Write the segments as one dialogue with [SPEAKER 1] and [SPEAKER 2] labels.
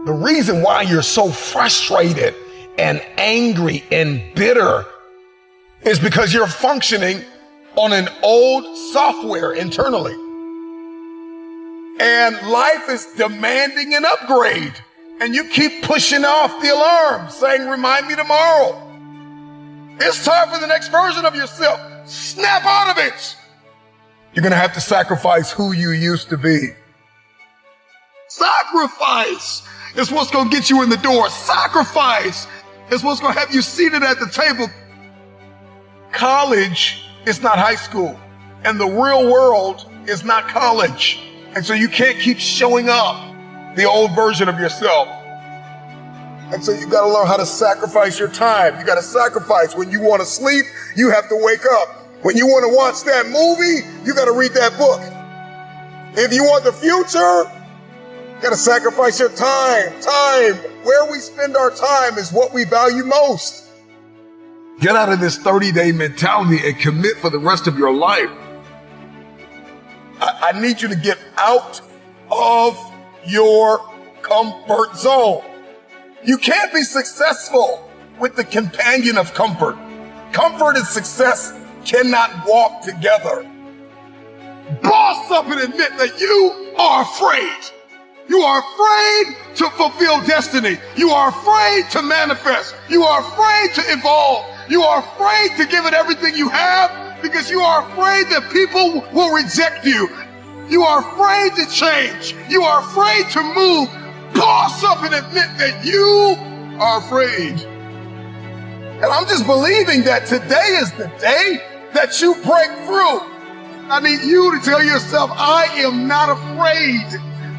[SPEAKER 1] The reason why you're so frustrated and angry and bitter is because you're functioning on an old software internally. And life is demanding an upgrade. And you keep pushing off the alarm, saying, remind me tomorrow. It's time for the next version of yourself. Snap out of it. You're going to have to sacrifice who you used to be. Sacrifice is what's going to get you in the door. Sacrifice is what's going to have you seated at the table. College is not high school, and the real world is not college. And so you can't keep showing up the old version of yourself. And so you got to learn how to sacrifice your time. You got to sacrifice. When you want to sleep, you have to wake up. When you want to watch that movie, you got to read that book. If you want the future, you got to sacrifice your time. Time. Where we spend our time is what we value most. Get out of this 30-day mentality and commit for the rest of your life. I need you to get out of your comfort zone. You can't be successful with the companion of comfort. Comfort and success cannot walk together. Boss up and admit that you are afraid. You are afraid to fulfill destiny. You are afraid to manifest. You are afraid to evolve. You are afraid to give it everything you have because you are afraid that people will reject you. You are afraid to change. You are afraid to move. Boss up and admit that you are afraid. And I'm just believing that today is the day that you break through. I need you to tell yourself, I am not afraid.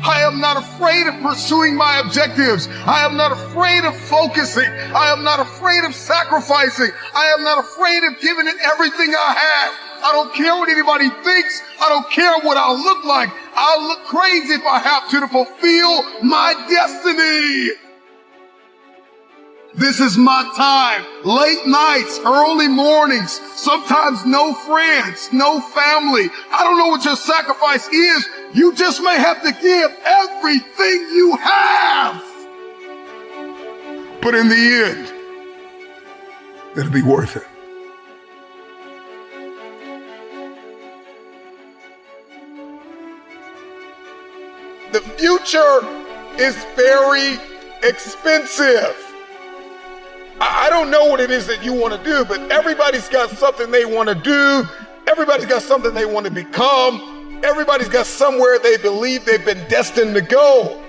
[SPEAKER 1] I am not afraid of pursuing my objectives. I am not afraid of focusing. I am not afraid of sacrificing. I am not afraid of giving it everything I have. I don't care what anybody thinks. I don't care what I'll look like. I'll look crazy if I have to fulfill my destiny. This is my time. Late nights, early mornings, sometimes no friends, no family. I don't know what your sacrifice is. You just may have to give everything you have. But in the end, it'll be worth it. The future is very expensive. I don't know what it is that you want to do, but everybody's got something they want to do. Everybody's got something they want to become. Everybody's got somewhere they believe they've been destined to go.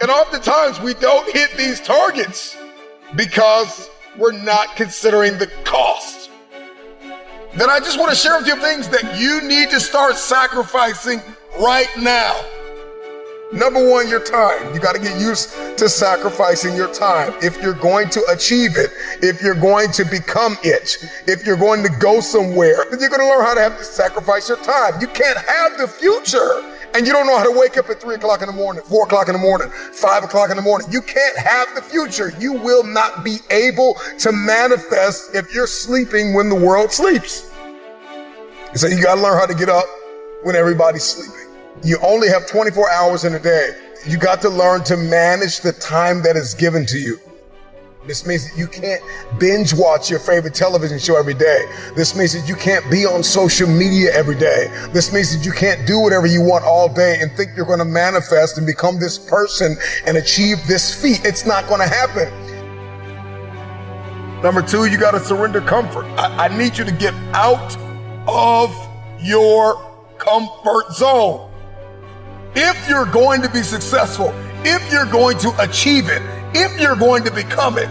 [SPEAKER 1] And oftentimes we don't hit these targets because we're not considering the cost. Then I just want to share with you things that you need to start sacrificing right now. Number one, your time. You got to get used to sacrificing your time. If you're going to achieve it, if you're going to become it, if you're going to go somewhere, then you're going to learn how to have to sacrifice your time. You can't have the future and you don't know how to wake up at 3 o'clock in the morning, 4 o'clock in the morning, 5 o'clock in the morning. You can't have the future. You will not be able to manifest if you're sleeping when the world sleeps. So you got to learn how to get up when everybody's sleeping. You only have 24 hours in a day. You got to learn to manage the time that is given to you. This means that you can't binge watch your favorite television show every day. This means that you can't be on social media every day. This means that you can't do whatever you want all day and think you're going to manifest and become this person and achieve this feat. It's not going to happen. Number two, you got to surrender comfort. I need you to get out of your comfort zone. If you're going to be successful, if you're going to achieve it, if you're going to become it,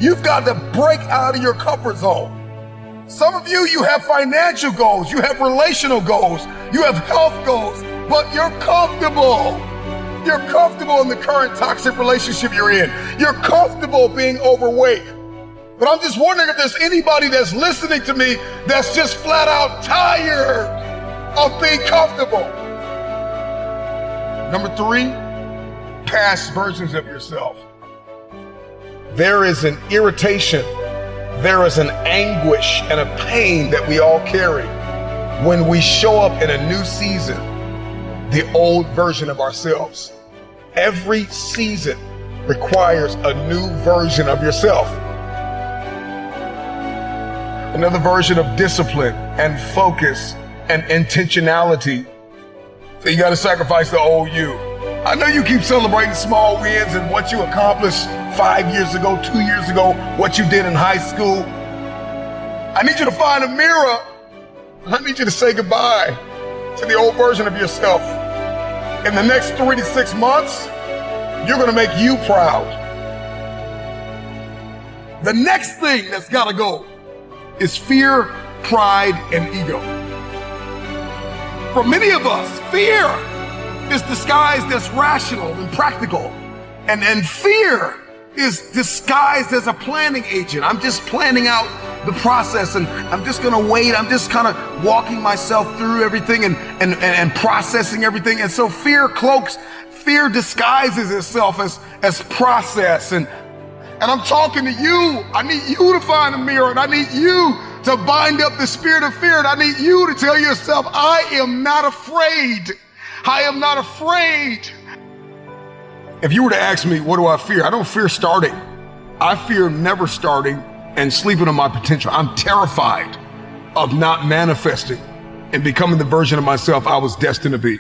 [SPEAKER 1] you've got to break out of your comfort zone. Some of you, you have financial goals, you have relational goals, you have health goals, but you're comfortable. You're comfortable in the current toxic relationship you're in. You're comfortable being overweight. But I'm just wondering if there's anybody that's listening to me that's just flat out tired of being comfortable. Number three, past versions of yourself. There is an irritation, there is an anguish and a pain that we all carry when we show up in a new season, the old version of ourselves. Every season requires a new version of yourself. Another version of discipline and focus and intentionality. So you got to sacrifice the old you. I know you keep celebrating small wins and what you accomplished 5 years ago, 2 years ago, what you did in high school. I need you to find a mirror. I need you to say goodbye to the old version of yourself. In the next 3 to 6 months, you're going to make you proud. The next thing that's got to go is fear, pride, and ego. For many of us, fear is disguised as rational and practical. And fear is disguised as a planning agent. I'm just planning out the process and I'm just gonna wait. I'm just kind of walking myself through everything and processing everything. And so fear disguises itself as process. And I'm talking to you. I need you to find a mirror, and I need you to bind up the spirit of fear. And I need you to tell yourself, I am not afraid. I am not afraid. If you were to ask me, what do I fear? I don't fear starting. I fear never starting and sleeping on my potential. I'm terrified of not manifesting and becoming the version of myself I was destined to be.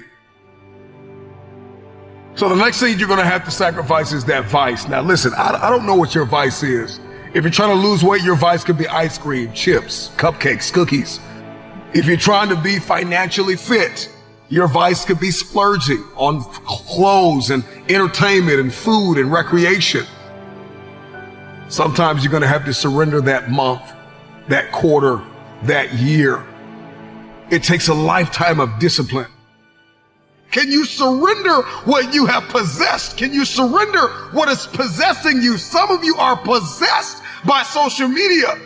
[SPEAKER 1] So the next thing you're going to have to sacrifice is that vice. Now listen, I don't know what your vice is. If you're trying to lose weight, your vice could be ice cream, chips, cupcakes, cookies. If you're trying to be financially fit, your vice could be splurging on clothes and entertainment and food and recreation. Sometimes you're going to have to surrender that month, that quarter, that year. It takes a lifetime of discipline. Can you surrender what you have possessed? Can you surrender what is possessing you? Some of you are possessed by social media.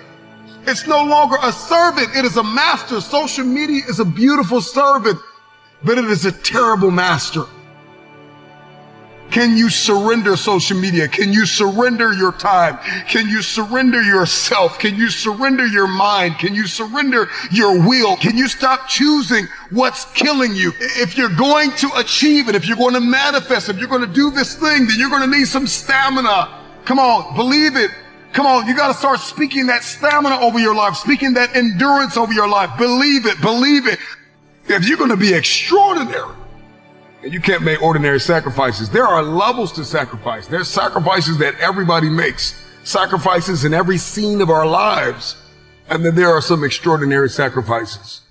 [SPEAKER 1] It's no longer a servant, it is a master. Social media is a beautiful servant, but it is a terrible master. Can you surrender social media? Can you surrender your time? Can you surrender yourself? Can you surrender your mind? Can you surrender your will? Can you stop choosing what's killing you? If you're going to achieve it, if you're going to manifest, if you're going to do this thing, then you're going to need some stamina. Come on, believe it. Come on, you got to start speaking that stamina over your life, speaking that endurance over your life. Believe it, believe it. If you're going to be extraordinary, and you can't make ordinary sacrifices. There are levels to sacrifice. There's sacrifices that everybody makes, sacrifices in every scene of our lives. And then there are some extraordinary sacrifices.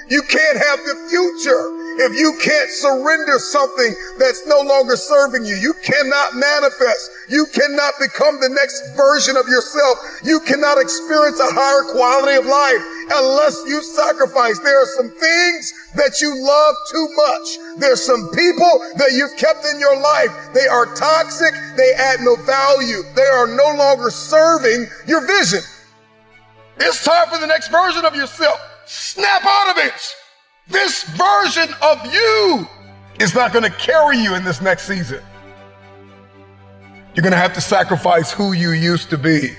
[SPEAKER 1] You can't have the future if you can't surrender something that's no longer serving you. You cannot manifest. You cannot become the next version of yourself. You cannot experience a higher quality of life unless you sacrifice. There are some things that you love too much. There's some people that you've kept in your life. They are toxic. They add no value. They are no longer serving your vision. It's time for the next version of yourself. Snap out of it. This version of you is not going to carry you in this next season. You're going to have to sacrifice who you used to be.